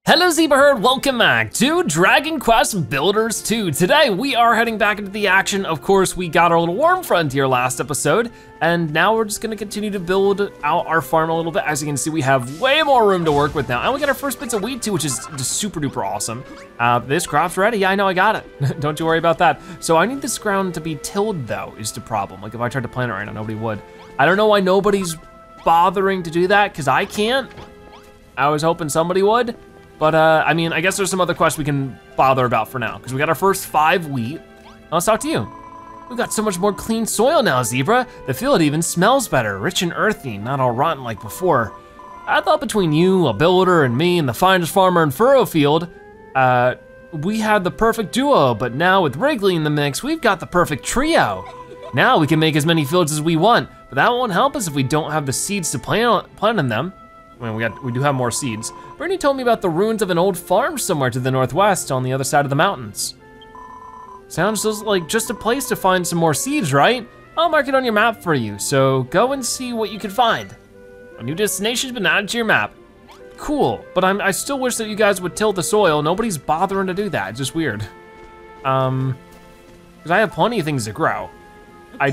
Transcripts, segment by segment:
Hello Zebra Herd, welcome back to Dragon Quest Builders 2. Today we are heading back into the action. Of course, we got our little worm frontier last episode, and now we're just gonna continue to build out our farm a little bit. As you can see, we have way more room to work with now, and we got our first bits of wheat too, which is just super duper awesome. This crop's ready, yeah, I know I got it. Don't you worry about that. So I need this ground to be tilled though, is the problem. Like if I tried to plant it right now, nobody would. I don't know why nobody's bothering to do that, because I can't. I was hoping somebody would. But I mean, I guess there's some other quests we can bother about for now, because we got our first 5 wheat. Now let's talk to you. We've got so much more clean soil now, Zebra. The field even smells better, rich and earthy, not all rotten like before. I thought between you, a builder, and me, and the finest farmer in Furrowfield, we had the perfect duo, but now with Wiggly in the mix, we've got the perfect trio. Now we can make as many fields as we want, but that won't help us if we don't have the seeds to plant in them. I mean, we do have more seeds. Bernie told me about the ruins of an old farm somewhere to the northwest on the other side of the mountains. Sounds like just a place to find some more seeds, right? I'll mark it on your map for you, so go and see what you can find. A new destination's been added to your map. Cool, but I still wish that you guys would till the soil. Nobody's bothering to do that, it's just weird. Because I have plenty of things to grow.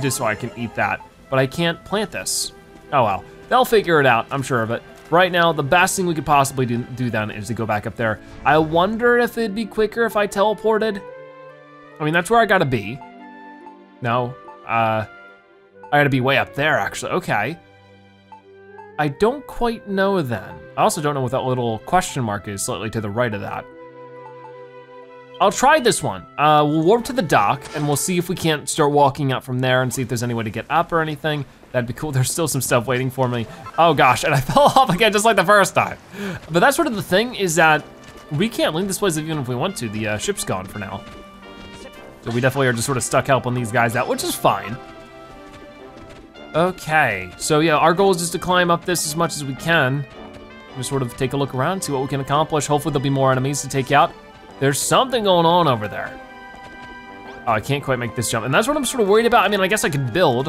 So I can eat that, but I can't plant this. Oh well, they'll figure it out, I'm sure of it. Right now, the best thing we could possibly do then is to go back up there. I wonder if it'd be quicker if I teleported. I mean, that's where I gotta be. No, I gotta be way up there actually, okay. I don't quite know then. I also don't know what that little question mark is slightly to the right of that. I'll try this one. We'll warp to the dock and we'll see if we can't start walking up from there and see if there's any way to get up or anything. That'd be cool. There's still some stuff waiting for me. Oh gosh, and I fell off again just like the first time. But that's sort of the thing, is that we can't leave this place even if we want to. The ship's gone for now. So we definitely are just sort of stuck helping these guys out, which is fine. Okay, so yeah, our goal is just to climb up this as much as we can. Just sort of take a look around, see what we can accomplish. Hopefully there'll be more enemies to take out. There's something going on over there. Oh, I can't quite make this jump. And that's what I'm sort of worried about. I mean, I guess I could build,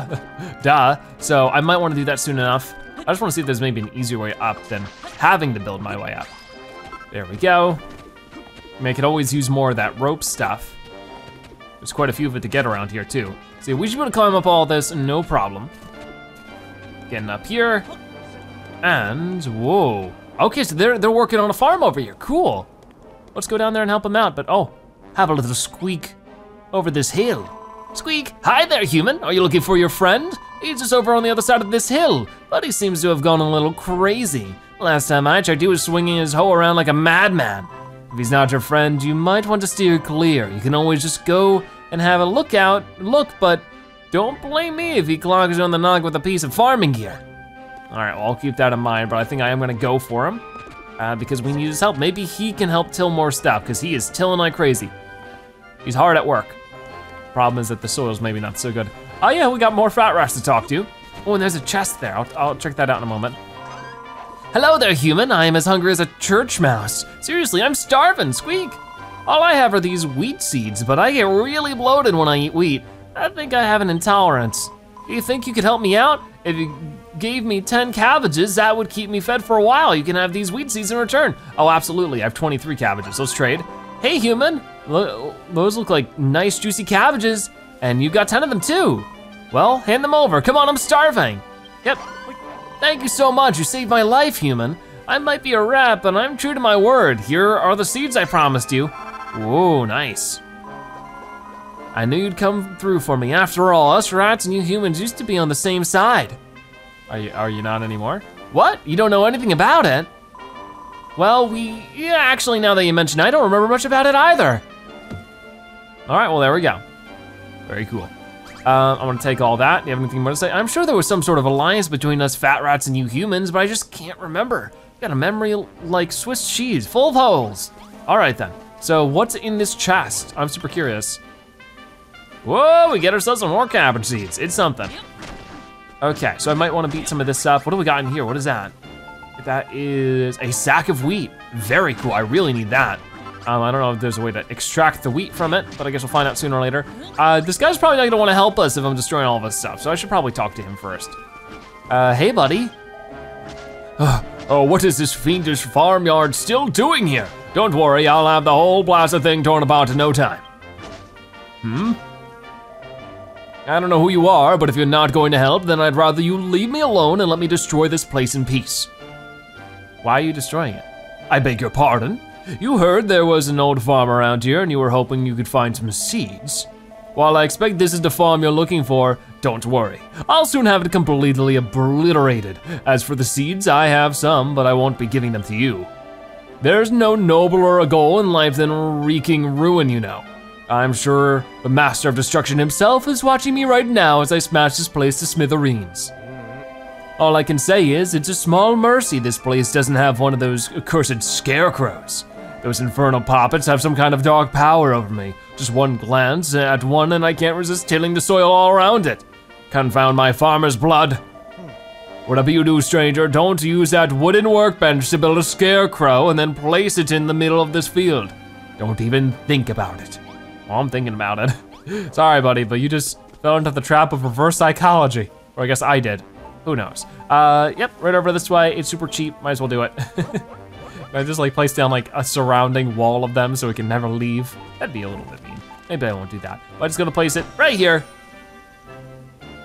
duh. So I might wanna do that soon enough. I just wanna see if there's maybe an easier way up than having to build my way up. There we go. I mean, I could always use more of that rope stuff. There's quite a few of it to get around here too. See, we should be able to climb up all this, no problem. Getting up here, and whoa. Okay, so they're working on a farm over here, cool. Let's go down there and help them out, but oh, have a little squeak over this hill. Squeak, hi there human. Are you looking for your friend? He's just over on the other side of this hill, but he seems to have gone a little crazy. Last time I checked, he was swinging his hoe around like a madman. If he's not your friend, you might want to steer clear. You can always just go and have a look, but don't blame me if he clogs you on the noggin with a piece of farming gear. All right, well, I'll keep that in mind, but I think I am gonna go for him because we need his help. Maybe he can help till more stuff, because he is tilling like crazy. He's hard at work. Problem is that the soil's maybe not so good. Oh yeah, we got more fat rats to talk to. Oh, and there's a chest there. I'll check that out in a moment. Hello there, human. I am as hungry as a church mouse. Seriously, I'm starving, squeak. All I have are these wheat seeds, but I get really bloated when I eat wheat. I think I have an intolerance. Do you think you could help me out? If you gave me 10 cabbages, that would keep me fed for a while. You can have these wheat seeds in return. Oh, absolutely, I have 23 cabbages, let's trade. Hey, human, those look like nice juicy cabbages, and you got 10 of them too. Well, hand them over, come on, I'm starving. Yep, thank you so much, you saved my life, human. I might be a rat, but I'm true to my word. Here are the seeds I promised you. Whoa, nice. I knew you'd come through for me. After all, us rats and you humans used to be on the same side. Are you not anymore? What, you don't know anything about it? Well, yeah, actually now that you mention it, I don't remember much about it either. All right, well, there we go. Very cool. I'm gonna take all that. Do you have anything more to say? I'm sure there was some sort of alliance between us fat rats and you humans, but I just can't remember. Got a memory like Swiss cheese, full of holes. All right then, so what's in this chest? I'm super curious. Whoa, we get ourselves some more cabbage seeds. It's something. Okay, so I might wanna beat some of this up. What do we got in here? What is that? That is a sack of wheat. Very cool, I really need that. I don't know if there's a way to extract the wheat from it, but I guess we'll find out sooner or later. This guy's probably not gonna wanna help us if I'm destroying all of his stuff, so I should probably talk to him first. Hey buddy. Oh, what is this fiendish farmyard still doing here? Don't worry, I'll have the whole blasted thing torn apart in no time. I don't know who you are, but if you're not going to help, then I'd rather you leave me alone and let me destroy this place in peace. Why are you destroying it? I beg your pardon? You heard there was an old farm around here and you were hoping you could find some seeds. While I expect this is the farm you're looking for, don't worry. I'll soon have it completely obliterated. As for the seeds, I have some, but I won't be giving them to you. There's no nobler a goal in life than wreaking ruin, you know. I'm sure the Master of Destruction himself is watching me right now as I smash this place to smithereens. All I can say is, it's a small mercy this place doesn't have one of those accursed scarecrows. Those infernal poppets have some kind of dark power over me. Just one glance at one and I can't resist tilling the soil all around it. Confound my farmer's blood. Whatever you do, stranger, don't use that wooden workbench to build a scarecrow and then place it in the middle of this field. Don't even think about it. Well, I'm thinking about it. Sorry, buddy, but you just fell into the trap of reverse psychology. Or I guess I did. Who knows? Yep, right over this way. It's super cheap, might as well do it. I just like place down like a surrounding wall of them so we can never leave. That'd be a little bit mean. Maybe I won't do that. But I'm just gonna place it right here.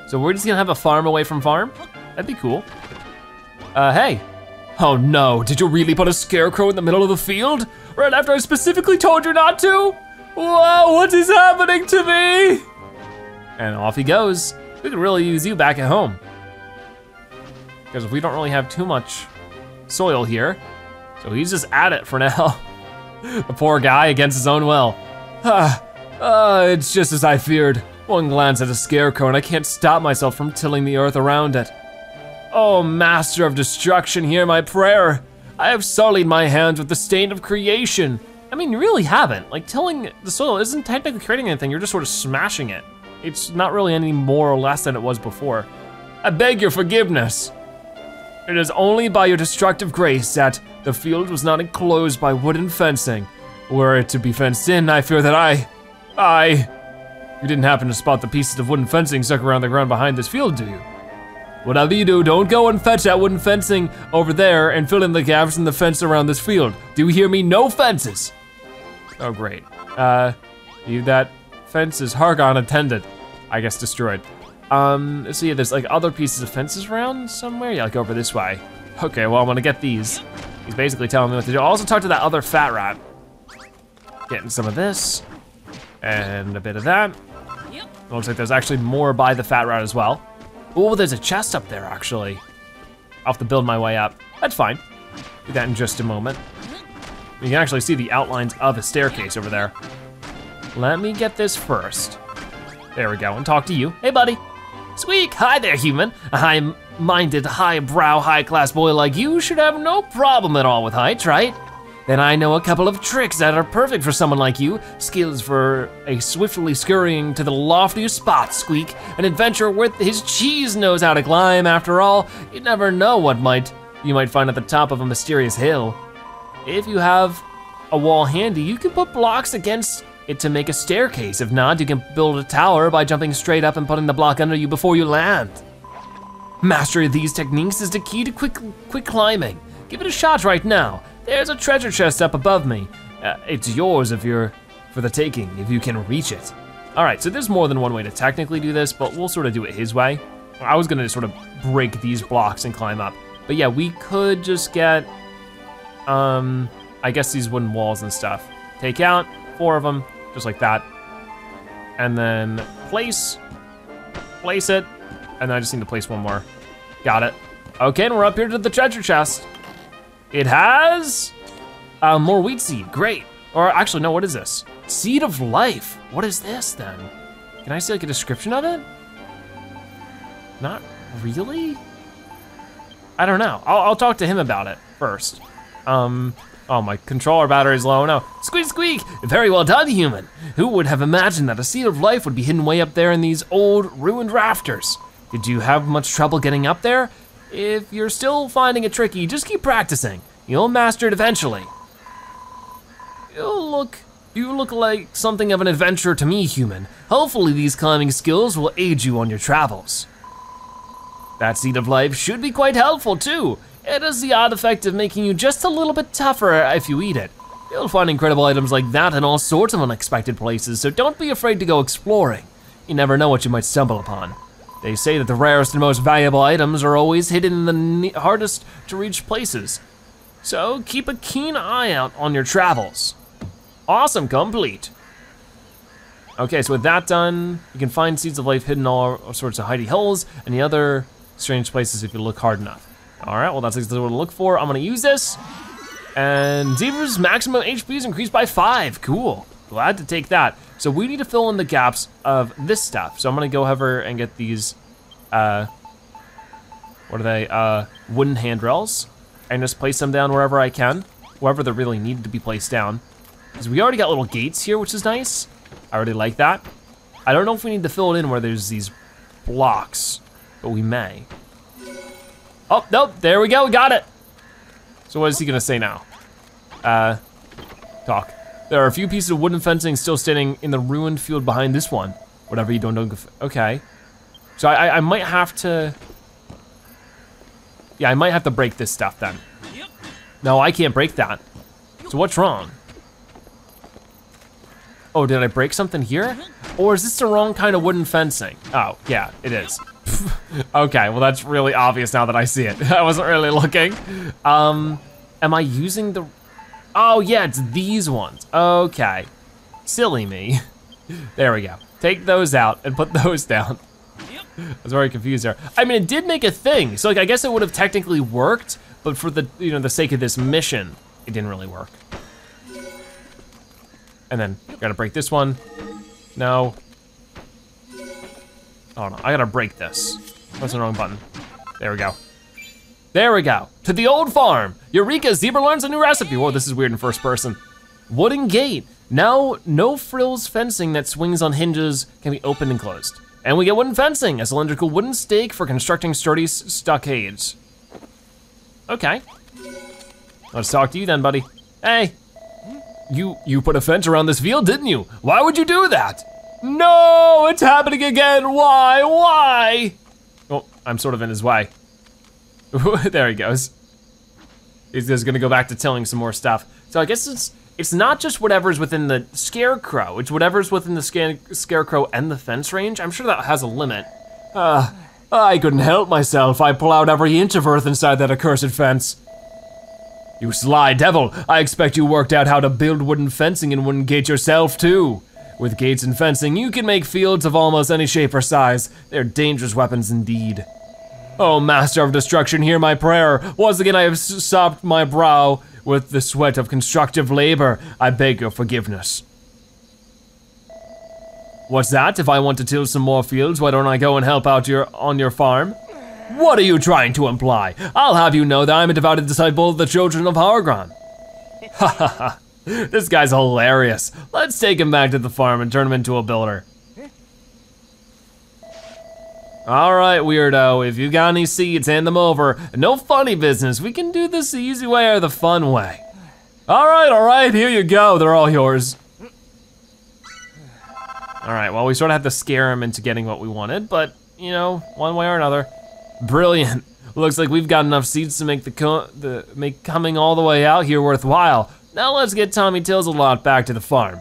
So we're just gonna have a farm away from farm? That'd be cool. Hey. Oh no, did you really put a scarecrow in the middle of the field? Right after I specifically told you not to? Whoa, what is happening to me? And off he goes. We could really use you back at home. Because we don't really have too much soil here. So he's just at it for now. The poor guy against his own will. It's just as I feared. One glance at a scarecrow and I can't stop myself from tilling the earth around it. Oh, Master of Destruction, hear my prayer. I have sullied my hands with the stain of creation. I mean, you really haven't. Like, tilling the soil isn't technically creating anything, you're just sort of smashing it. It's not really any more or less than it was before. I beg your forgiveness. It is only by your destructive grace that the field was not enclosed by wooden fencing. Were it to be fenced in, I fear that You didn't happen to spot the pieces of wooden fencing stuck around the ground behind this field, do you? Whatever you do, don't go and fetch that wooden fencing over there and fill in the gaps in the fence around this field. Do you hear me? No fences. Oh, great. That fence is Hargon attended. I guess destroyed. Let's see, there's like other pieces of fences around somewhere. Yeah, like over this way. Okay, well, I'm gonna get these. He's basically telling me what to do. I'll also talk to that other fat rat. Getting some of this, and a bit of that. It looks like there's actually more by the fat rat as well. Oh, there's a chest up there, actually. I'll have to build my way up. That's fine. Do that in just a moment. You can actually see the outlines of a staircase over there. Let me get this first. There we go, and talk to you. Hey, buddy. Squeak, hi there, human. A high-minded, high-brow, high-class boy like you should have no problem at all with heights, right? Then I know a couple of tricks that are perfect for someone like you. Skills for a swiftly scurrying to the loftiest spots, Squeak. An adventurer worth his cheese knows how to climb. After all, you never know what you might find at the top of a mysterious hill. If you have a wall handy, you can put blocks against it to make a staircase. If not, you can build a tower by jumping straight up and putting the block under you before you land. Mastery of these techniques is the key to quick climbing. Give it a shot right now. There's a treasure chest up above me. It's yours for the taking, if you can reach it. All right, so there's more than one way to technically do this, but we'll sort of do it his way. I was gonna sort of break these blocks and climb up. But yeah, we could just get, I guess these wooden walls and stuff. Take out 4 of them, just like that. And then place it, and then I just need to place one more. Got it. Okay, and we're up here to the treasure chest. It has more wheat seed, great. Or actually, no, what is this? Seed of life, what is this then? Can I see like a description of it? Not really? I don't know, I'll talk to him about it first. Oh, my controller battery's low, no. Squeak, squeak, very well done, human. Who would have imagined that a seed of life would be hidden way up there in these old ruined rafters? Did you have much trouble getting up there? If you're still finding it tricky, just keep practicing. You'll master it eventually. You look like something of an adventurer to me, human. Hopefully these climbing skills will aid you on your travels. That seed of life should be quite helpful too. It has the odd effect of making you just a little bit tougher if you eat it. You'll find incredible items like that in all sorts of unexpected places, so don't be afraid to go exploring. You never know what you might stumble upon. They say that the rarest and most valuable items are always hidden in the hardest to reach places. So keep a keen eye out on your travels. Awesome, complete. Okay, so with that done, you can find seeds of life hidden all sorts of hidey holes and the other strange places if you look hard enough. All right, well that's exactly what to look for. I'm gonna use this. And Zebra's maximum HP is increased by 5, cool. Glad to take that. So we need to fill in the gaps of this stuff. So I'm gonna go over and get these, what are they, wooden handrails. And just place them down wherever I can, wherever they really need to be placed down. Because we already got little gates here, which is nice. I already like that. I don't know if we need to fill it in where there's these blocks, but we may. Oh, nope, there we go, we got it. So what is he gonna say now? Talk. There are a few pieces of wooden fencing still standing in the ruined field behind this one. Whatever you don't know, okay. So I might have to, yeah, I might have to break this stuff then. No, I can't break that. So what's wrong? Oh, did I break something here? Or is this the wrong kind of wooden fencing? Oh, yeah, it is. Okay, well that's really obvious now that I see it. I wasn't really looking. Am I using the, oh yeah, it's these ones. Okay, silly me. There we go. Take those out and put those down. I was very confused there. I mean, it did make a thing, so like I guess it would have technically worked, but for the, you know, the sake of this mission, it didn't really work. And then gotta break this one. No. Oh no, I gotta break this. That's the wrong button. There we go. There we go. To the old farm. Eureka, Zebra learns a new recipe. Whoa, this is weird in first person. Wooden gate. Now, no frills fencing that swings on hinges can be opened and closed. And we get wooden fencing, a cylindrical wooden stake for constructing sturdy stockades. Okay. Let's talk to you then, buddy. Hey. You put a fence around this field, didn't you? Why would you do that? No, it's happening again. Why? Oh, I'm sort of in his way. There he goes. He's just gonna go back to tilling some more stuff. So I guess it's not just whatever's within the Scarecrow, it's whatever's within the Scarecrow and the fence range. I'm sure that has a limit. I couldn't help myself. I plowed every inch of earth inside that accursed fence. You sly devil, I expect you worked out how to build wooden fencing and wooden gates yourself too. With gates and fencing, you can make fields of almost any shape or size. They're dangerous weapons indeed. Oh, Master of Destruction, hear my prayer. Once again, I have sopped my brow with the sweat of constructive labor. I beg your forgiveness. What's that? If I want to till some more fields, why don't I go and help out on your farm? What are you trying to imply? I'll have you know that I'm a devoted disciple of the children of Hargron. Ha ha ha. This guy's hilarious. Let's take him back to the farm and turn him into a builder. All right, weirdo, if you got any seeds, hand them over. No funny business, we can do this the easy way or the fun way. All right, here you go, they're all yours. All right, well, we sort of had to scare him into getting what we wanted, but, you know, one way or another. Brilliant. Looks like we've got enough seeds to make coming all the way out here worthwhile. Now let's get Tommy Tills-a-Lot back to the farm.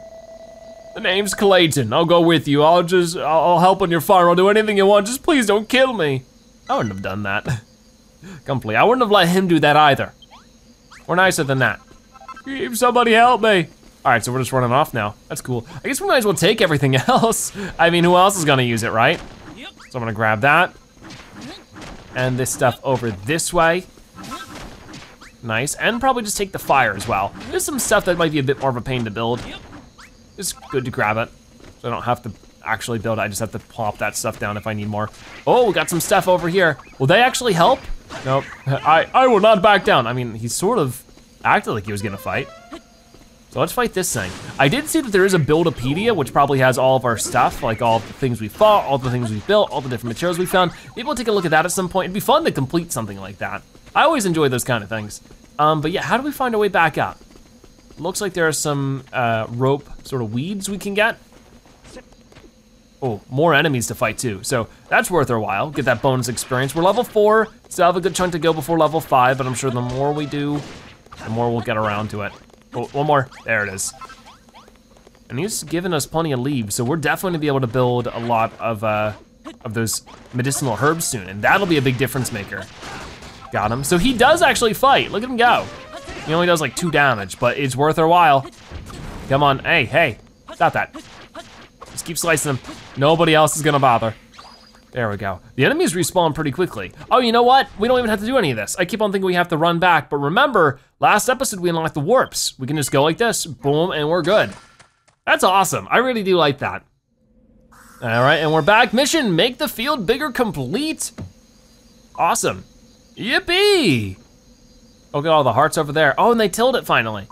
The name's Clayton. I'll go with you. I'll help on your farm. I'll do anything you want. Just please don't kill me. I wouldn't have done that. Complete. I wouldn't have let him do that either. We're nicer than that. Somebody help me. All right, so we're just running off now. That's cool. I guess we might as well take everything else. I mean, who else is gonna use it, right? So I'm gonna grab that. And this stuff over this way. Nice, and probably just take the fire as well. There's some stuff that might be a bit more of a pain to build. It's good to grab it, so I don't have to actually build it. I just have to plop that stuff down if I need more. Oh, we got some stuff over here. Will they actually help? Nope, I will not back down. I mean, he sort of acted like he was gonna fight. So let's fight this thing. I did see that there is a Buildopedia, which probably has all of our stuff, like all the things we fought, all the things we built, all the different materials we found. Maybe we'll take a look at that at some point. It'd be fun to complete something like that. I always enjoy those kind of things. But yeah, how do we find our way back up? Looks like there are some rope sort of weeds we can get. Oh, more enemies to fight too. So that's worth our while, get that bonus experience. We're level 4, still have a good chunk to go before level 5, but I'm sure the more we do, the more we'll get around to it. Oh, one more, there it is. And he's given us plenty of leaves, so we're definitely gonna be able to build a lot of those medicinal herbs soon, and that'll be a big difference maker. Got him, so he does actually fight, look at him go. He only does like 2 damage, but it's worth our while. Come on, hey, stop that. Just keep slicing him. Nobody else is gonna bother. There we go. The enemies respawn pretty quickly. Oh, you know what? We don't even have to do any of this. I keep on thinking we have to run back, but remember, last episode we unlocked the warps. We can just go like this, boom, and we're good. That's awesome, I really do like that. All right, and we're back. Mission, make the field bigger complete. Awesome, yippee. Look at all the hearts over there. Oh, and they tilled it finally.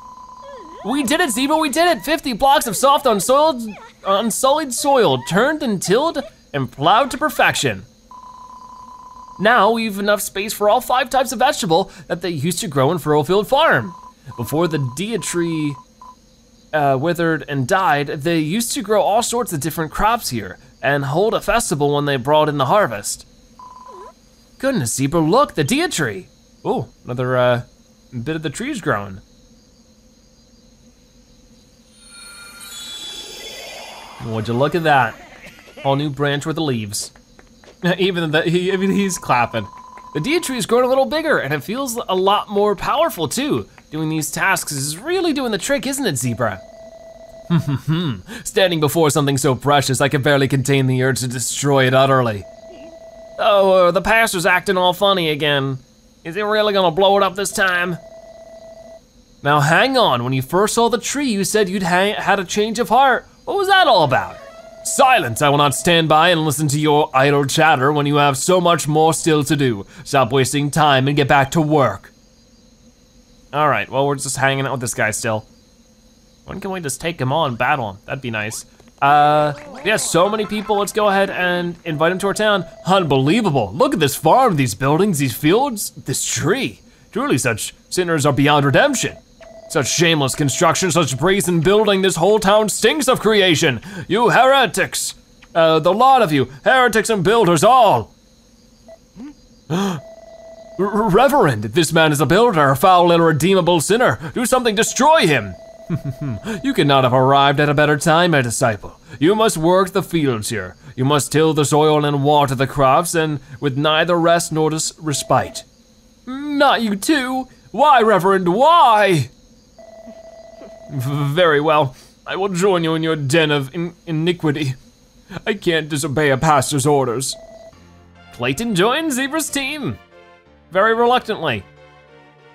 We did it, Zebra, we did it. 50 blocks of soft, unsullied soil, turned and tilled and plowed to perfection. Now we've enough space for all 5 types of vegetable that they used to grow in Furrowfield Farm. Before the Dia tree withered and died, they used to grow all sorts of different crops here and hold a festival when they brought in the harvest. Goodness, Zebra, look, the Dia tree. Oh, another bit of the trees growing. Would you look at that? All new branch with the leaves. Even he's clapping. The Dia tree is growing a little bigger and it feels a lot more powerful too. Doing these tasks is really doing the trick, isn't it, Zebra? Standing before something so precious, I can barely contain the urge to destroy it utterly. Oh, the pastor's acting all funny again. Is he really gonna blow it up this time? Now hang on, when you first saw the tree, you said you'd had a change of heart. What was that all about? Silence, I will not stand by and listen to your idle chatter when you have so much more still to do. Stop wasting time and get back to work. All right, well, we're just hanging out with this guy still. When can we just take him on, battle him? That'd be nice. Yeah, so many people, let's go ahead and invite him to our town. Unbelievable, look at this farm, these buildings, these fields, this tree. Truly such sinners are beyond redemption. Such shameless construction, such brazen building, this whole town stinks of creation. You heretics, the lot of you, heretics and builders all. Reverend, this man is a builder, a foul and irredeemable sinner. Do something, destroy him. You could not have arrived at a better time, my disciple. You must work the fields here. You must till the soil and water the crops, and with neither rest nor respite. Not you too. Why, Reverend, why? Very well, I will join you in your den of iniquity. I can't disobey a pastor's orders. Clayton joins Zebra's team, very reluctantly.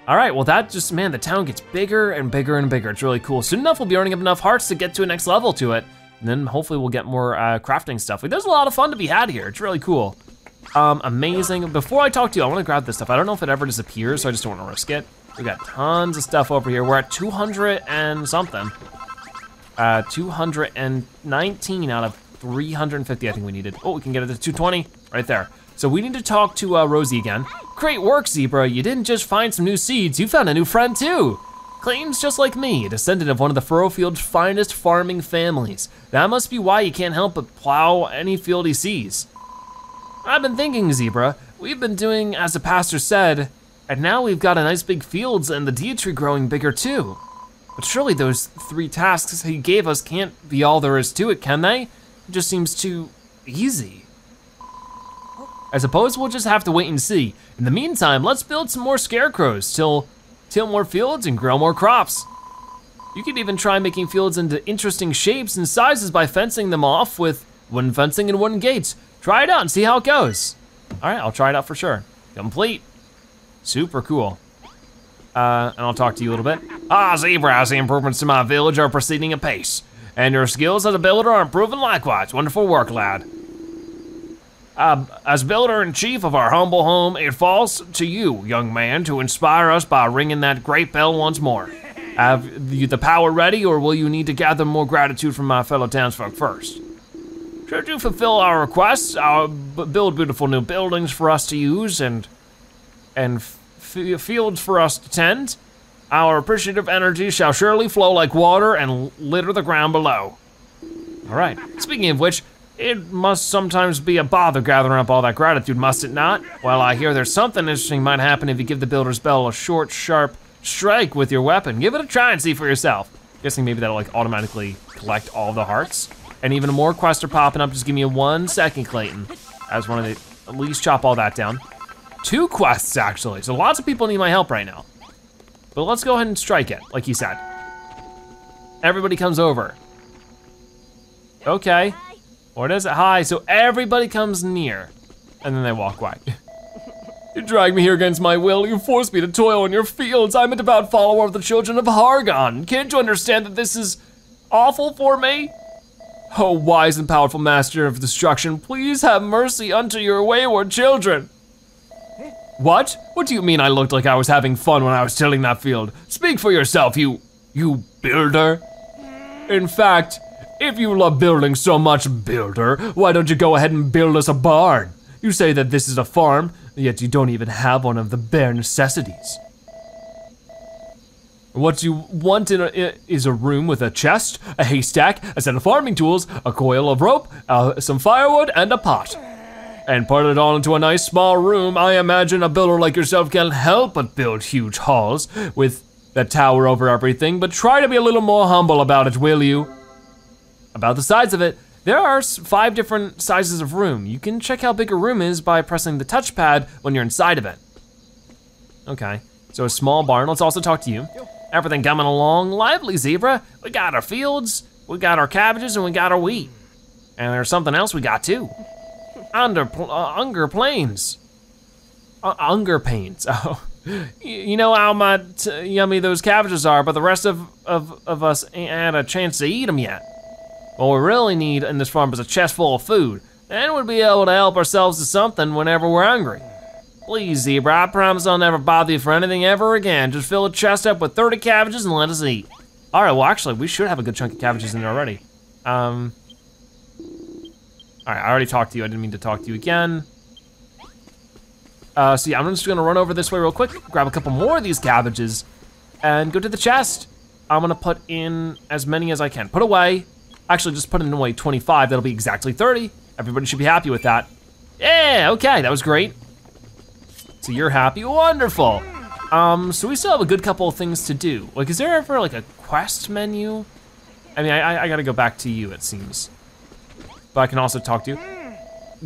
All right, well that just, man, the town gets bigger and bigger and bigger. It's really cool. Soon enough, we'll be earning up enough hearts to get to a next level to it. And then hopefully we'll get more crafting stuff. There's a lot of fun to be had here. It's really cool. Amazing. Before I talk to you, I wanna grab this stuff. I don't know if it ever disappears, so I just don't wanna risk it. We got tons of stuff over here. We're at 200 and something. 219 out of 350 I think we needed. Oh, we can get it to 220, right there. So we need to talk to Rosie again. Great work, Zebra. You didn't just find some new seeds, you found a new friend too. Clayton's just like me, a descendant of one of the Furrowfield's finest farming families. That must be why he can't help but plow any field he sees. I've been thinking, Zebra, we've been doing as the pastor said, and now we've got a nice big fields and the Dia tree growing bigger too. But surely those 3 tasks he gave us can't be all there is to it, can they? It just seems too easy. I suppose we'll just have to wait and see. In the meantime, let's build some more scarecrows, till more fields and grow more crops. You could even try making fields into interesting shapes and sizes by fencing them off with wooden fencing and wooden gates. Try it out and see how it goes. All right, I'll try it out for sure. Complete. Super cool. And I'll talk to you a little bit. Zebra, the improvements to my village are proceeding apace, and your skills as a builder are improving likewise. Wonderful work, lad. As builder-in-chief of our humble home, it falls to you, young man, to inspire us by ringing that great bell once more. Have you the power ready, or will you need to gather more gratitude from my fellow townsfolk first? Should you fulfill our requests, build beautiful new buildings for us to use and fields for us to tend, our appreciative energy shall surely flow like water and litter the ground below. All right, speaking of which, It must sometimes be a bother gathering up all that gratitude, must it not? Well, I hear there's something interesting might happen if you give the builder's bell a short, sharp strike with your weapon. Give it a try and see for yourself. Guessing maybe that'll like automatically collect all the hearts. And even more quests are popping up. Just give me 1 second, Clayton. I just wanted to at least chop all that down. 2 quests actually, so lots of people need my help right now. But let's go ahead and strike it, like he said. Everybody comes over. Okay, what is it? Hi, so everybody comes near, and then they walk away. You dragged me here against my will. You forced me to toil in your fields. I'm a devout follower of the children of Hargon. Can't you understand that this is awful for me? Oh, wise and powerful master of destruction, please have mercy unto your wayward children. What? What do you mean I looked like I was having fun when I was tilling that field? Speak for yourself, you builder. In fact, if you love building so much, builder, why don't you go ahead and build us a barn? You say that this is a farm, yet you don't even have one of the bare necessities. What you want is a room with a chest, a haystack, a set of farming tools, a coil of rope, some firewood, and a pot. And put it all into a nice small room. I imagine a builder like yourself can't help but build huge halls with the tower over everything, but try to be a little more humble about it, will you? About the size of it, there are 5 different sizes of room. You can check how big a room is by pressing the touchpad when you're inside of it. Okay, so a small barn. Let's also talk to you. Everything coming along lively, Zebra. We got our fields, we got our cabbages, and we got our wheat. And there's something else we got too. Unger plains. Unger pains. Oh, you know how much yummy those cabbages are, but the rest of us ain't had a chance to eat them yet. What we really need in this farm is a chest full of food. Then we'll be able to help ourselves to something whenever we're hungry. Please, Zebra, I promise I'll never bother you for anything ever again. Just fill the chest up with 30 cabbages and let us eat. All right, well actually, we should have a good chunk of cabbages in there already. All right, I already talked to you. I didn't mean to talk to you again. So yeah, I'm just gonna run over this way real quick, grab a couple more of these cabbages, and go to the chest. I'm gonna put in as many as I can. Put away, actually just put in away 25, that'll be exactly 30. Everybody should be happy with that. Yeah, okay, that was great. So you're happy, wonderful. So we still have a good couple of things to do. Like, is there ever like a quest menu? I mean, I gotta go back to you, it seems. But I can also talk to you.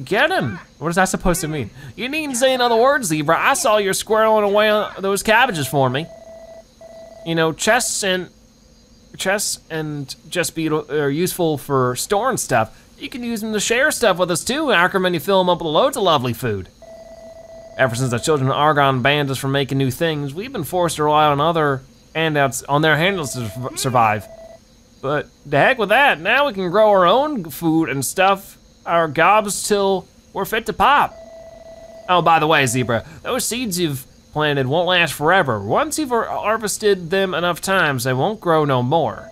Get him. What is that supposed to mean? You needn't say another word, Zebra. I saw you squirreling away on those cabbages for me. You know, chests and just are useful for storing stuff. You can use them to share stuff with us too. Ackerman, you fill them up with loads of lovely food. Ever since the children of Argon banned us from making new things, we've been forced to rely on other handouts, on their handles to survive. But the heck with that, now we can grow our own food and stuff our gobs till we're fit to pop. Oh, by the way, Zebra, those seeds you've planted won't last forever. Once you've harvested them enough times, they won't grow no more.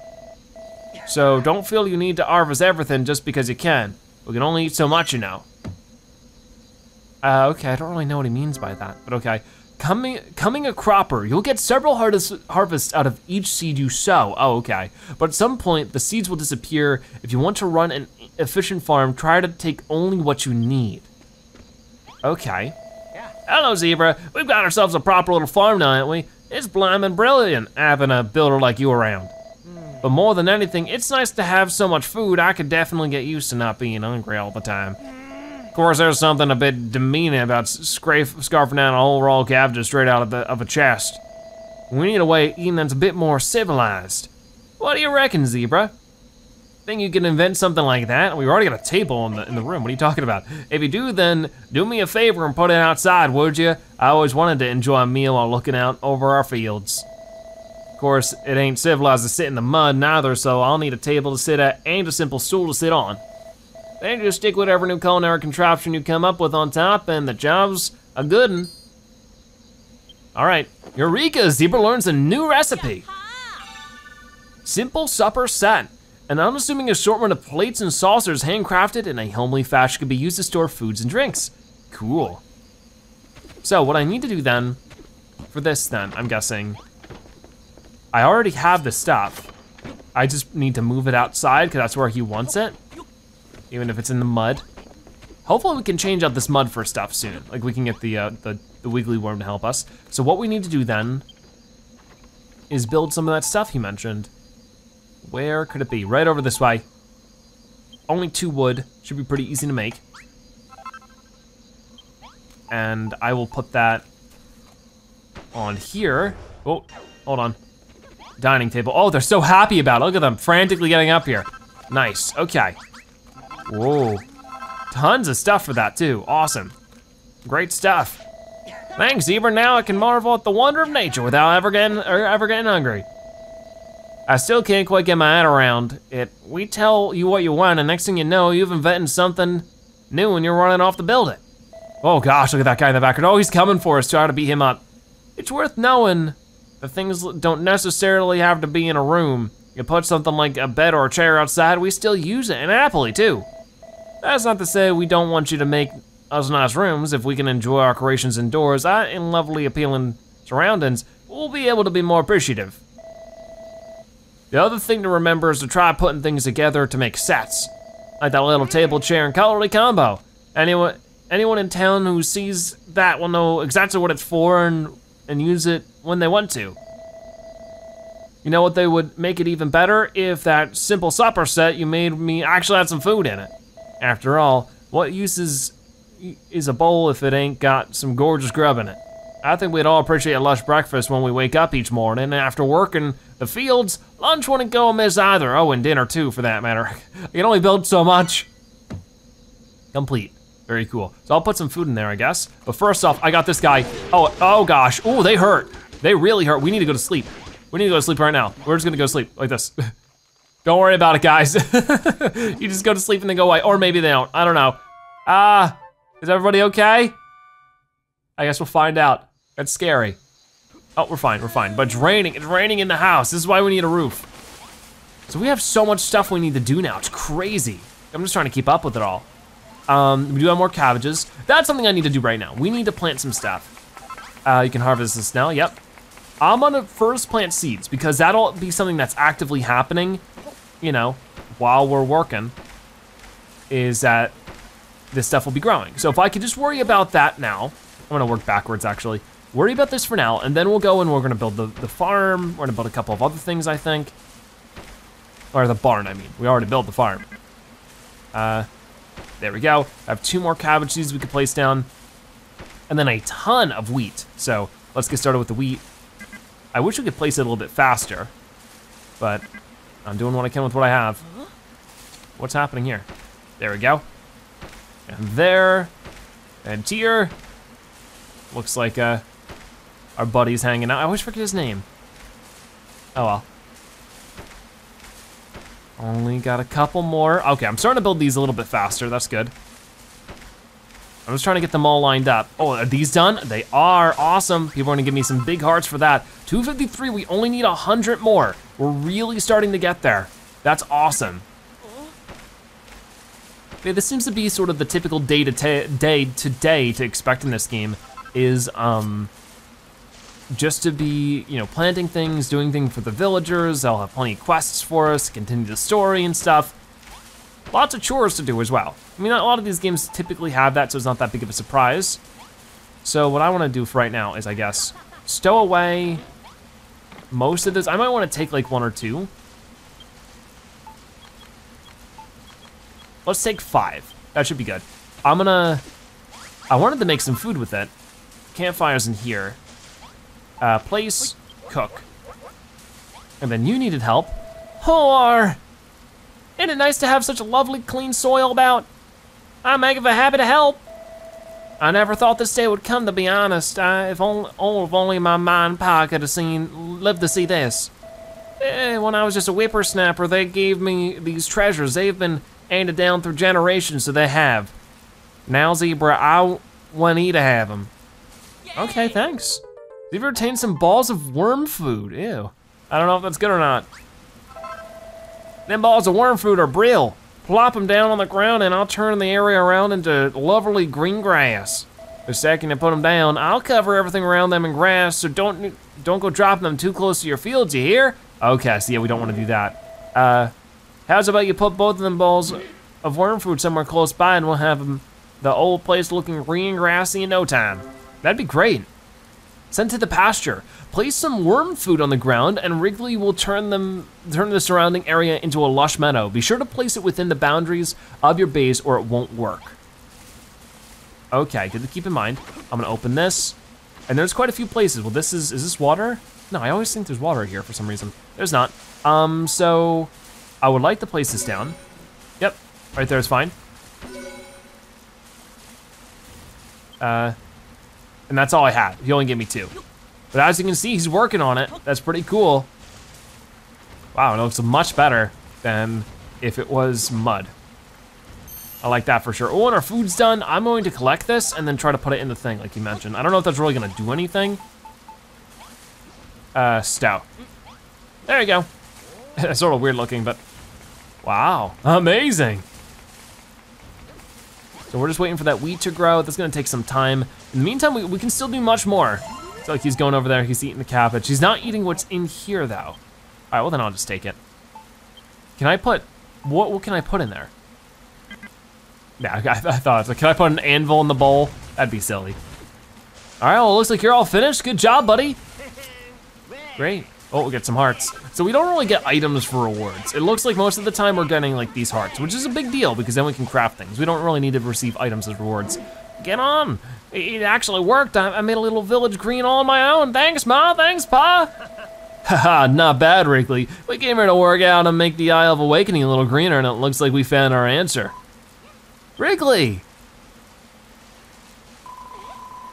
So don't feel you need to harvest everything just because you can. We can only eat so much, you know. Okay, I don't really know what he means by that, but okay. Coming a cropper, you'll get several harvests out of each seed you sow. Oh, okay. But at some point, the seeds will disappear. If you want to run an efficient farm, try to take only what you need. Okay. Yeah. Hello, Zebra. We've got ourselves a proper little farm now, haven't we? It's blimmin' brilliant having a builder like you around. But more than anything, it's nice to have so much food. I could definitely get used to not being hungry all the time. Of course, there's something a bit demeaning about scarfing down a whole roll of cabbages straight out of a chest. We need a way of eating that's a bit more civilized. What do you reckon, Zebra? Think you can invent something like that? We've already got a table in the room. What are you talking about? If you do, then do me a favor and put it outside, would you? I always wanted to enjoy a meal while looking out over our fields. Of course, it ain't civilized to sit in the mud neither, so I'll need a table to sit at and a simple stool to sit on. Then just stick whatever new culinary contraption you come up with on top, and the job's a good one. All right, Eureka, Zebra learns a new recipe. Simple supper set. An unassuming assortment of plates and saucers handcrafted in a homely fashion can be used to store foods and drinks. Cool. So what I need to do then, for this then, I'm guessing, I already have the stuff. I just need to move it outside because that's where he wants it. even if it's in the mud. Hopefully we can change out this mud for stuff soon. Like we can get the Wiggly Worm to help us. So what we need to do then is build some of that stuff he mentioned. Where could it be? Right over this way. Only 2 wood, should be pretty easy to make. And I will put that on here. Oh, hold on. Dining table. Oh, they're so happy about it. Look at them frantically getting up here. Nice, okay. Whoa. Tons of stuff for that too, awesome. Great stuff. Thanks, Zebra, now I can marvel at the wonder of nature without ever getting hungry. I still can't quite get my head around it. We tell you what you want, and next thing you know, you've invented something new and you're running off to build it. Oh gosh, look at that guy in the background. Oh, he's coming for us, try to beat him up. It's worth knowing that things don't necessarily have to be in a room. You put something like a bed or a chair outside, we still use it, and happily too. That's not to say we don't want you to make us nice rooms. If we can enjoy our creations indoors in lovely, appealing surroundings, we'll be able to be more appreciative. The other thing to remember is to try putting things together to make sets, like that little table, chair, and cutlery combo. Anyone in town who sees that will know exactly what it's for and use it when they want to. You know what, they would make it even better if that simple supper set you made me actually had some food in it. After all, what use is a bowl if it ain't got some gorgeous grub in it? I think we'd all appreciate a lush breakfast when we wake up each morning, and after work in the fields, lunch wouldn't go amiss either. Oh, and dinner too, for that matter. You can only build so much. Complete, very cool. So I'll put some food in there, I guess. But first off, I got this guy. Oh gosh, oh, they hurt. They really hurt. We need to go to sleep. We need to go to sleep right now. We're just gonna go to sleep, like this. Don't worry about it, guys. You just go to sleep and then go away, or maybe they don't, I don't know. Is everybody okay? I guess we'll find out. That's scary. Oh, we're fine, but it's raining in the house. This is why we need a roof. So we have so much stuff we need to do now, it's crazy. I'm just trying to keep up with it all. We do have more cabbages. That's something I need to do right now. We need to plant some stuff. You can harvest this now, yep. I'm gonna first plant seeds because that'll be something that's actively happening, you know, while we're working, is that this stuff will be growing. So if I could just worry about that now, I'm gonna work backwards actually. Worry about this for now, and then we'll go and we're gonna build the farm. We're gonna build a couple of other things, I think. Or the barn, I mean. We already built the farm. There we go. I have 2 more cabbage seeds we could place down, and then a ton of wheat. So let's get started with the wheat. I wish we could place it a little bit faster, but I'm doing what I can with what I have. What's happening here? There we go. And there, and here. Looks like our buddy's hanging out. I always forget his name. Oh well. Only got a couple more. Okay, I'm starting to build these a little bit faster, that's good. I'm just trying to get them all lined up. Oh, are these done? They are, awesome. People are gonna give me some big hearts for that. 253, we only need 100 more. We're really starting to get there. That's awesome. Okay, this seems to be sort of the typical day to expect in this game is just to be, you know, planting things, doing things for the villagers. They'll have plenty of quests for us, continue the story and stuff. Lots of chores to do as well. I mean, a lot of these games typically have that, so it's not that big of a surprise. So what I wanna do for right now is, I guess, stow away most of this. I might wanna take like 1 or 2. Let's take 5, that should be good. I wanted to make some food with it. Campfires in here. Place, cook. And then you needed help. Whore! Isn't it nice to have such a lovely, clean soil about? I'm making a happy to help. I never thought this day would come, to be honest. If only my ma and pa could have lived to see this. When I was just a whippersnapper, they gave me these treasures. They've been handed down through generations, so they have. Now, Zebra, I want you to have them. Okay, thanks. Zebra retained some balls of worm food. Ew. I don't know if that's good or not. Them balls of worm food are brittle. Plop them down on the ground and I'll turn the area around into lovely green grass. The second you put them down, I'll cover everything around them in grass, so don't go dropping them too close to your fields, you hear? Okay, so yeah, we don't want to do that. How's about you put both of them balls of worm food somewhere close by and we'll have the old place looking green and grassy in no time. That'd be great. Send to the pasture. Place some worm food on the ground and Wrigley will turn the surrounding area into a lush meadow. Be sure to place it within the boundaries of your base or it won't work. Okay, good to keep in mind. I'm gonna open this, and there's quite a few places. Well, is this water? No, I always think there's water here for some reason. There's not. So I would like to place this down. Yep, right there is fine. And that's all I had. He only gave me 2. But as you can see, he's working on it. That's pretty cool. Wow, it looks much better than if it was mud. I like that for sure. Oh, and our food's done. I'm going to collect this and then try to put it in the thing like you mentioned. I don't know if that's really gonna do anything. Stout. There you go. It's sort of weird looking, but wow, amazing. So we're just waiting for that wheat to grow. That's gonna take some time. In the meantime, we can still do much more. It's like he's going over there, he's eating the cabbage. He's not eating what's in here though. All right, well then I'll just take it. Can I put, what can I put in there? Yeah, I thought, so can I put an anvil in the bowl? That'd be silly. All right, well, it looks like you're all finished. Good job, buddy. Great. Oh, we'll get some hearts. So we don't really get items for rewards. It looks like most of the time we're getting like these hearts, which is a big deal because then we can craft things. We don't really need to receive items as rewards. Get on. It actually worked. I made a little village green all on my own. Thanks, Ma, thanks, Pa. Haha, not bad, Wrigley. We came here to work out and make the Isle of Awakening a little greener, and it looks like we found our answer. Wrigley!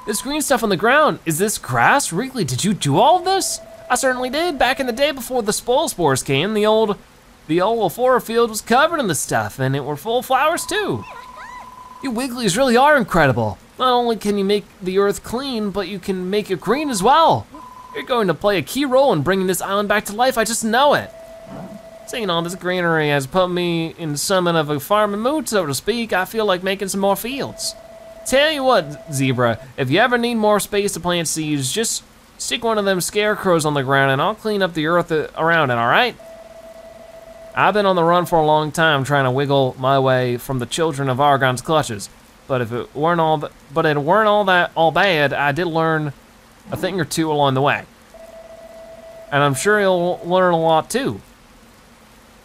This green stuff on the ground, is this grass? Wrigley, did you do all of this? I certainly did. Back in the day before the spoil spores came, the old Furrowfield was covered in this stuff, and it were full of flowers too. You Wigglies really are incredible. Not only can you make the earth clean, but you can make it green as well. You're going to play a key role in bringing this island back to life, I just know it. Seeing all this greenery has put me in somewhat of a farming mood, so to speak. I feel like making some more fields. Tell you what, Zebra, if you ever need more space to plant seeds, just stick one of them scarecrows on the ground and I'll clean up the earth around it, all right? I've been on the run for a long time trying to wiggle my way from the children of Argon's clutches. But if it weren't all bad, I did learn a thing or two along the way. And I'm sure you'll learn a lot too.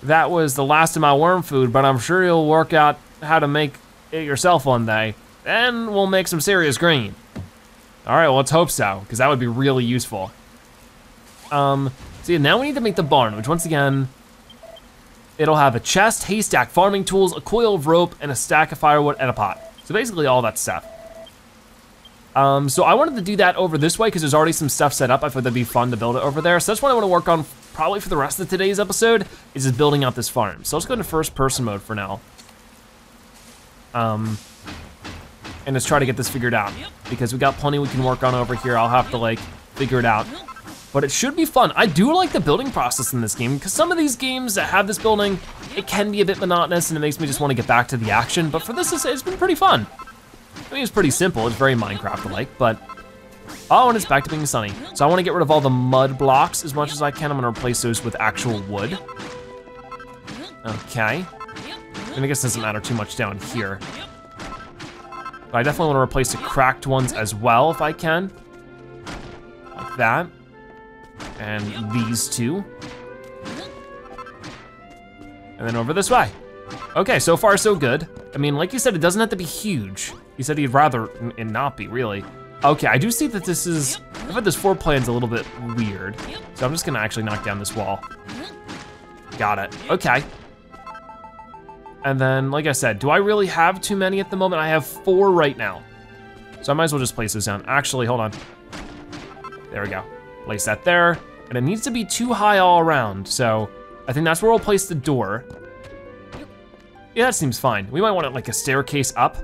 That was the last of my worm food, but I'm sure you'll work out how to make it yourself one day. Then we'll make some serious green. All right, well, let's hope so, because that would be really useful. So yeah, now we need to make the barn, which once again, it'll have a chest, haystack, farming tools, a coil of rope, and a stack of firewood and a pot. So basically all that stuff. So I wanted to do that over this way because there's already some stuff set up. I thought that'd be fun to build it over there. So that's what I want to work on probably for the rest of today's episode, is just building out this farm. So let's go into first person mode for now. And let's try to get this figured out because we got plenty we can work on over here. I'll have to like figure it out. But it should be fun. I do like the building process in this game because some of these games that have this building, it can be a bit monotonous and it makes me just want to get back to the action. But for this, it's been pretty fun. I mean, it's pretty simple. It's very Minecraft-like, but oh, and it's back to being sunny. So I want to get rid of all the mud blocks as much as I can. I'm gonna replace those with actual wood. Okay. And I guess it doesn't matter too much down here. But I definitely want to replace the cracked ones as well if I can. Like that. And these two. And then over this way. Okay, so far so good. I mean, like you said, it doesn't have to be huge. You said he'd rather it not be, really. Okay, I do see that this is, I bet this floor plan's a little bit weird. So I'm just gonna actually knock down this wall. Got it, okay. And then, like I said, do I really have too many at the moment? I have 4 right now. So I might as well just place those down. Actually, hold on. There we go. Place that there. And it needs to be too high all around. So I think that's where we'll place the door. Yeah, that seems fine. We might want it like a staircase up.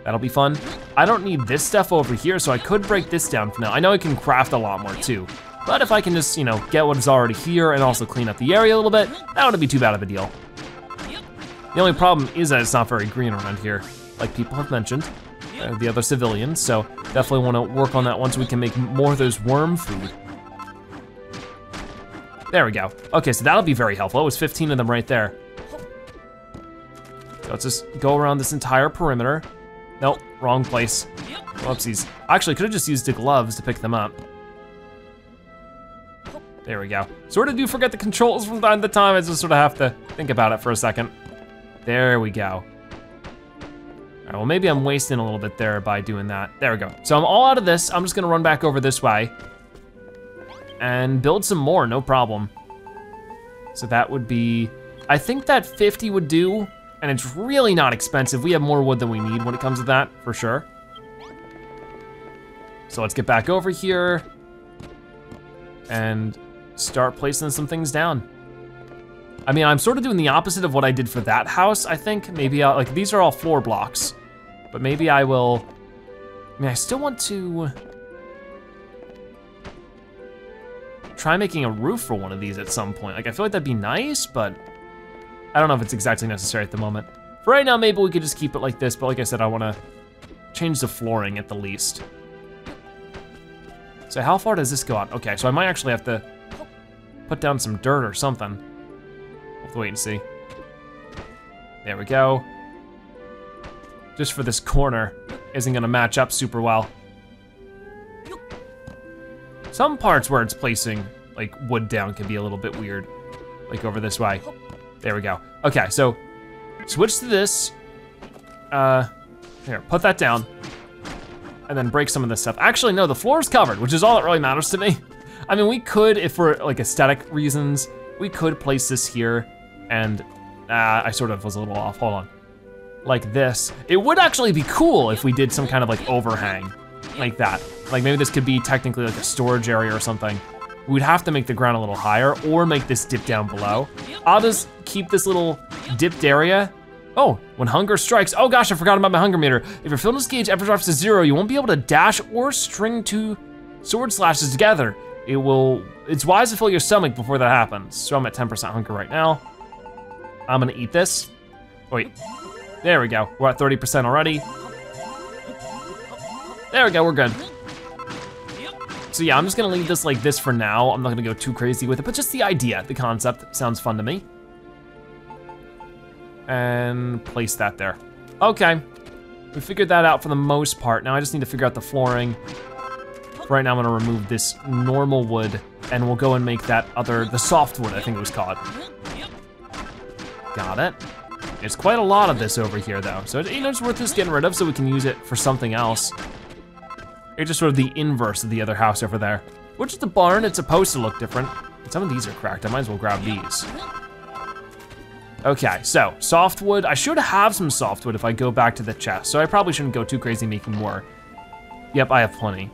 That'll be fun. I don't need this stuff over here, so I could break this down for now. I know I can craft a lot more too. But if I can just, you know, get what is already here and also clean up the area a little bit, that wouldn't be too bad of a deal. The only problem is that it's not very green around here, like people have mentioned, the other civilians, so definitely wanna work on that once we can make more of those worm food. There we go. Okay, so that'll be very helpful. It was 15 of them right there. So let's just go around this entire perimeter. Nope, wrong place. Whoopsies. Actually, could have just used the gloves to pick them up. There we go. Sort of do forget the controls from time to time. I just sort of have to think about it for a second. There we go. All right, well, maybe I'm wasting a little bit there by doing that. There we go. So I'm all out of this. I'm just gonna run back over this way and build some more, no problem. So that would be, I think that 50 would do, and it's really not expensive. We have more wood than we need when it comes to that, for sure. So let's get back over here and start placing some things down. I mean, I'm sort of doing the opposite of what I did for that house, I think. Maybe I'll, like, these are all floor blocks, but maybe I will, I mean, I still want to try making a roof for one of these at some point. Like, I feel like that'd be nice, but I don't know if it's exactly necessary at the moment. For right now, maybe we could just keep it like this, but like I said, I wanna change the flooring at the least. So how far does this go out? Okay, so I might actually have to put down some dirt or something. We'll have to wait and see. There we go. Just for this corner, isn't gonna match up super well. Some parts where it's placing like wood down can be a little bit weird, like over this way. There we go. Okay, so switch to this. Here, put that down. And then break some of this stuff. Actually, no, the floor's covered, which is all that really matters to me. I mean, we could, if for like aesthetic reasons, we could place this here, and I sort of was a little off, hold on. Like this. It would actually be cool if we did some kind of like overhang, like that. Like maybe this could be technically like a storage area or something. We'd have to make the ground a little higher or make this dip down below. I'll just keep this little dipped area. Oh, when hunger strikes, oh gosh, I forgot about my hunger meter. If your fitness gauge ever drops to 0, you won't be able to dash or string 2 sword slashes together. It's wise to fill your stomach before that happens. So I'm at 10% hunger right now. I'm gonna eat this. Wait, there we go. We're at 30% already. There we go, we're good. So yeah, I'm just gonna leave this like this for now. I'm not gonna go too crazy with it, but just the idea, the concept sounds fun to me. And place that there. Okay, we figured that out for the most part. Now I just need to figure out the flooring. For right now, I'm gonna remove this normal wood and we'll go and make that other, the softwood, I think it was called. Got it. There's quite a lot of this over here though. So you know, it's worth just getting rid of so we can use it for something else. It's just sort of the inverse of the other house over there. Which is the barn, it's supposed to look different. But some of these are cracked, I might as well grab these. Okay, so softwood. I should have some softwood if I go back to the chest, so I probably shouldn't go too crazy making more. Yep, I have plenty.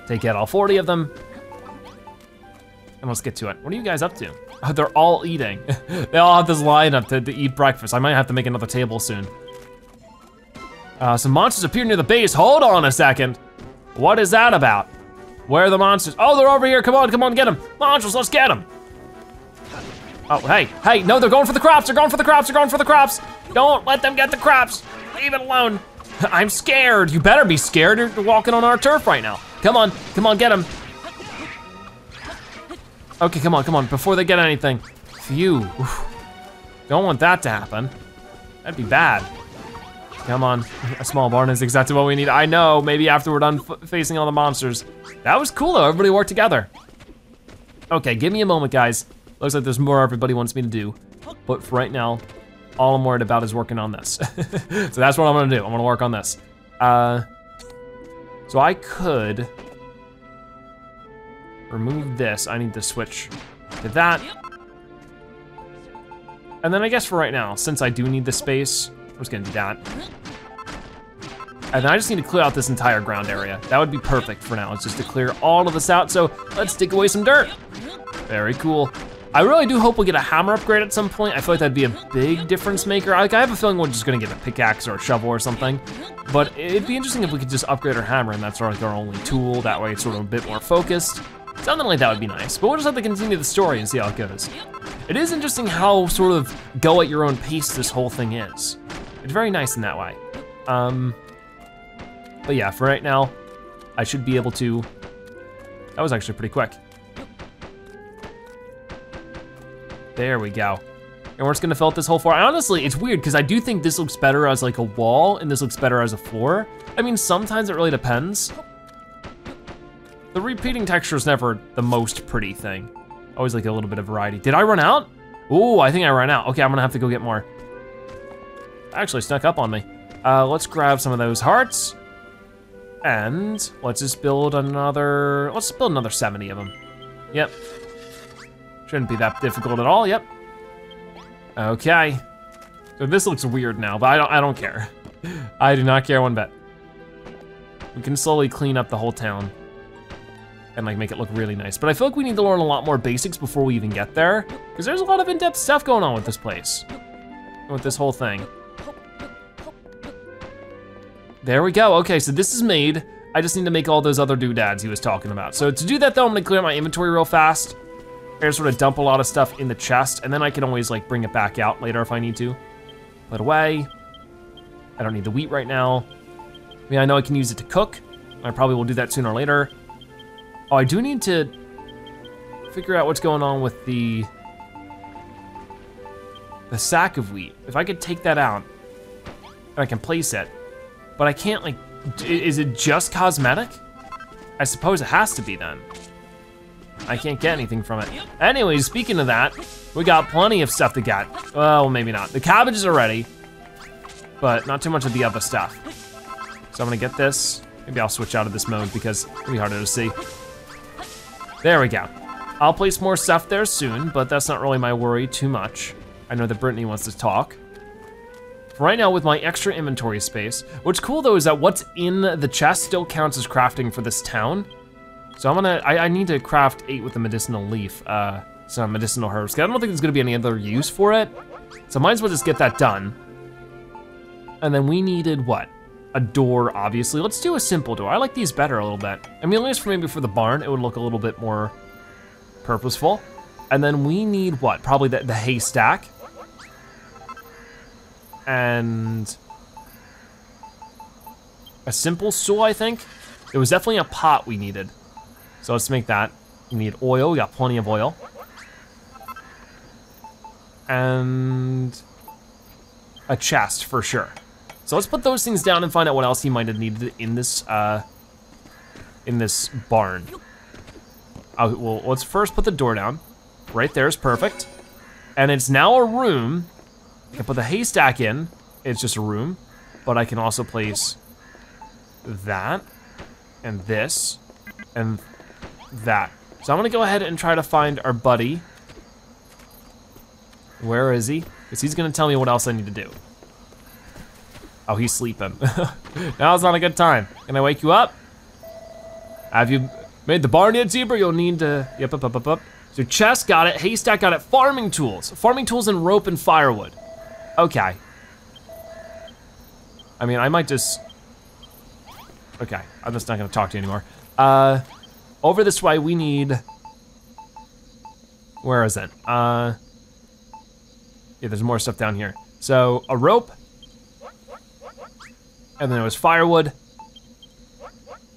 Take out all 40 of them. And let's get to it. What are you guys up to? Oh, they're all eating. They all have this lineup to eat breakfast. I might have to make another table soon. Some monsters appear near the base. Hold on a second. What is that about? Where are the monsters? Oh, they're over here. Come on, get them. Monsters, let's get them. Oh, hey, no, they're going for the crops. They're going for the crops. Don't let them get the crops. Leave it alone. I'm scared. You better be scared. You're walking on our turf right now. Come on, get them. Okay, come on, before they get anything. Phew. Oof. Don't want that to happen. That'd be bad. Come on, a small barn is exactly what we need. I know, maybe after we're done facing all the monsters. That was cool though, everybody worked together. Okay, give me a moment, guys. Looks like there's more everybody wants me to do. But for right now, all I'm worried about is working on this. So that's what I'm gonna do, I'm gonna work on this. So I could remove this. I need to switch to that. And then I guess for right now, since I do need the space, I'm just gonna do that. And then I just need to clear out this entire ground area. That would be perfect for now. It's just to clear all of this out. So let's dig away some dirt. Very cool. I really do hope we'll get a hammer upgrade at some point. I feel like that'd be a big difference maker. Like, I have a feeling we're just gonna get a pickaxe or a shovel or something. But it'd be interesting if we could just upgrade our hammer and that's sort of like our only tool. That way it's sort of a bit more focused. Something like that would be nice. But we'll just have to continue the story and see how it goes. It is interesting how sort of go at your own pace this whole thing is. It's very nice in that way. But yeah, for right now, I should be able to, that was actually pretty quick. There we go. And we're just gonna fill out this whole floor. Honestly, it's weird because I do think this looks better as like a wall and this looks better as a floor. I mean, sometimes it really depends. The repeating texture is never the most pretty thing. Always like a little bit of variety. Did I run out? Ooh, I think I ran out. Okay, I'm gonna have to go get more. Actually snuck up on me. Let's grab some of those hearts. And let's just build another, let's build another 70 of them. Yep. Shouldn't be that difficult at all, yep. Okay. So this looks weird now, but I don't care. I do not care one bit. We can slowly clean up the whole town and like make it look really nice. But I feel like we need to learn a lot more basics before we even get there, because there's a lot of in-depth stuff going on with this place, with this whole thing. There we go, okay, so this is made. I just need to make all those other doodads he was talking about. So to do that though, I'm gonna clear my inventory real fast. I sort of dump a lot of stuff in the chest, and then I can always like bring it back out later if I need to. Put away. I don't need the wheat right now. I mean, I know I can use it to cook. I probably will do that sooner or later. Oh, I do need to figure out what's going on with the sack of wheat. If I could take that out, I can place it, but I can't like, is it just cosmetic? I suppose it has to be then. I can't get anything from it. Anyways, speaking of that, we got plenty of stuff to get. Well, maybe not. The cabbages are ready, but not too much of the other stuff. So I'm gonna get this. Maybe I'll switch out of this mode because it'll be harder to see. There we go. I'll place more stuff there soon, but that's not really my worry too much. I know that Brittany wants to talk. For right now, with my extra inventory space, what's cool though is that what's in the chest still counts as crafting for this town. So I need to craft 8 with the medicinal leaf, some medicinal herbs. 'Cause I don't think there's gonna be any other use for it. So might as well just get that done. And then we needed what? A door, obviously. Let's do a simple door. I like these better a little bit. I mean, at least for maybe for the barn, it would look a little bit more purposeful. And then we need what? Probably the haystack. And a simple stool, I think. It was definitely a pot we needed. So let's make that. We need oil, we got plenty of oil. And a chest for sure. So let's put those things down and find out what else he might have needed in this barn. Well, let's first put the door down. Right there is perfect. And it's now a room. I can put the haystack in, it's just a room, but I can also place that, and this, and that. So I'm gonna go ahead and try to find our buddy. Where is he? Because he's gonna tell me what else I need to do. Oh, he's sleeping. Now's not a good time. Can I wake you up? Have you made the barn yet, Zebra? You'll need to, yep, up. So chest, got it, haystack, got it, farming tools. Farming tools and rope and firewood. Okay. I mean, I might just, okay, I'm just not gonna talk to you anymore. Over this way, we need, where is it? Yeah, there's more stuff down here. So a rope, and then there was firewood,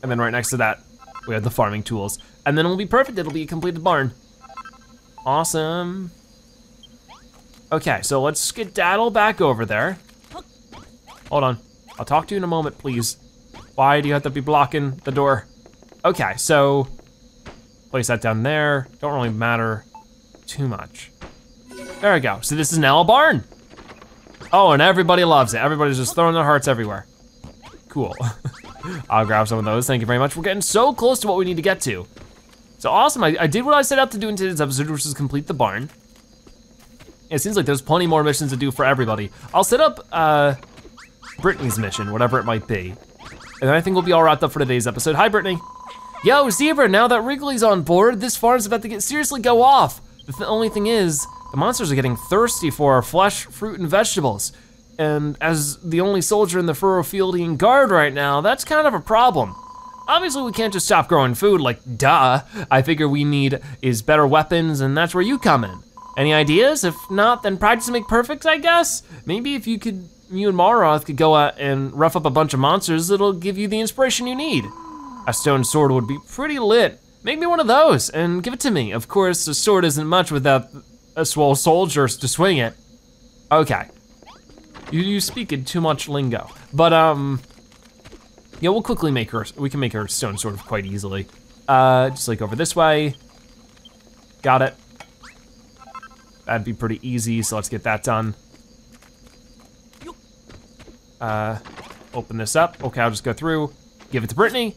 and then right next to that, we have the farming tools. And then it'll be perfect, it'll be a completed barn. Awesome. Okay, so let's skedaddle back over there. Hold on, I'll talk to you in a moment, please. Why do you have to be blocking the door? Okay, so place that down there. Don't really matter too much. There we go, so this is now a barn. Oh, and everybody loves it. Everybody's just throwing their hearts everywhere. Cool. I'll grab some of those, thank you very much. We're getting so close to what we need to get to. So awesome, I did what I set out to do in today's episode, which is complete the barn. It seems like there's plenty more missions to do for everybody. I'll set up Brittany's mission, whatever it might be. And then I think we'll be all wrapped up for today's episode. Hi, Brittany. Yo, Zebra, now that Wrigley's on board, this farm's about to seriously go off. The only thing is, the monsters are getting thirsty for our flesh, fruit, and vegetables. And as the only soldier in the Furrowfieldian guard right now, that's kind of a problem. Obviously, we can't just stop growing food, like, duh. I figure we need is better weapons, and that's where you come in. Any ideas? If not, then practice make perfect, I guess? Maybe if you and Malroth could go out and rough up a bunch of monsters, it'll give you the inspiration you need. A stone sword would be pretty lit. Make me one of those and give it to me. Of course, a sword isn't much without a swole soldier to swing it. Okay. You speak in too much lingo. But yeah, we'll quickly make her, we can make her stone sword quite easily. Just like over this way. Got it. That'd be pretty easy, so let's get that done. Open this up. Okay, I'll just go through. Give it to Brittany.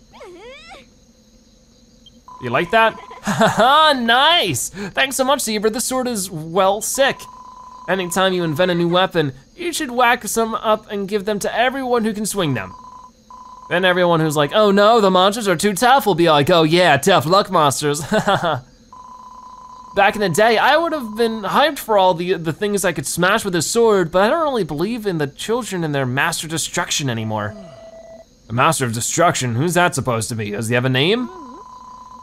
You like that? Haha, nice! Thanks so much, Zebra. This sword is, well, sick. Anytime you invent a new weapon, you should whack some up and give them to everyone who can swing them. Then everyone who's like, oh no, the monsters are too tough will be like, oh yeah, tough luck monsters. Back in the day, I would have been hyped for all the things I could smash with a sword, but I don't really believe in the children and their master destruction anymore. The master of destruction, who's that supposed to be? Does he have a name?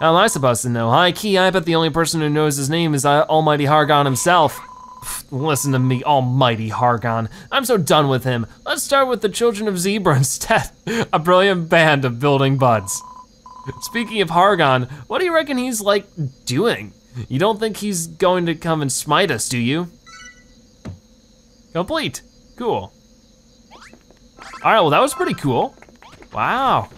How am I supposed to know? High key, I bet the only person who knows his name is Almighty Hargon himself. Listen to me, Almighty Hargon. I'm so done with him. Let's start with the Children of Zebra instead. A brilliant band of building buds. Speaking of Hargon, what do you reckon he's like doing? You don't think he's going to come and smite us, do you? Complete, cool. All right, well that was pretty cool. Wow.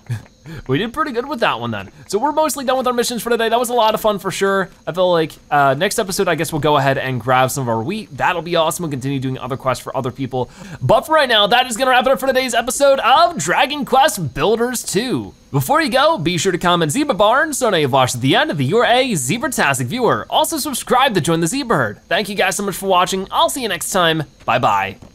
We did pretty good with that one then. So we're mostly done with our missions for today. That was a lot of fun for sure. I feel like next episode, I guess we'll go ahead and grab some of our wheat. That'll be awesome. We'll continue doing other quests for other people. But for right now, that is gonna wrap it up for today's episode of Dragon Quest Builders 2. Before you go, be sure to comment Zebra Barn so now you've watched to the end. You're a Zebra-tastic viewer. Also subscribe to join the Zebra Herd. Thank you guys so much for watching. I'll see you next time. Bye-bye.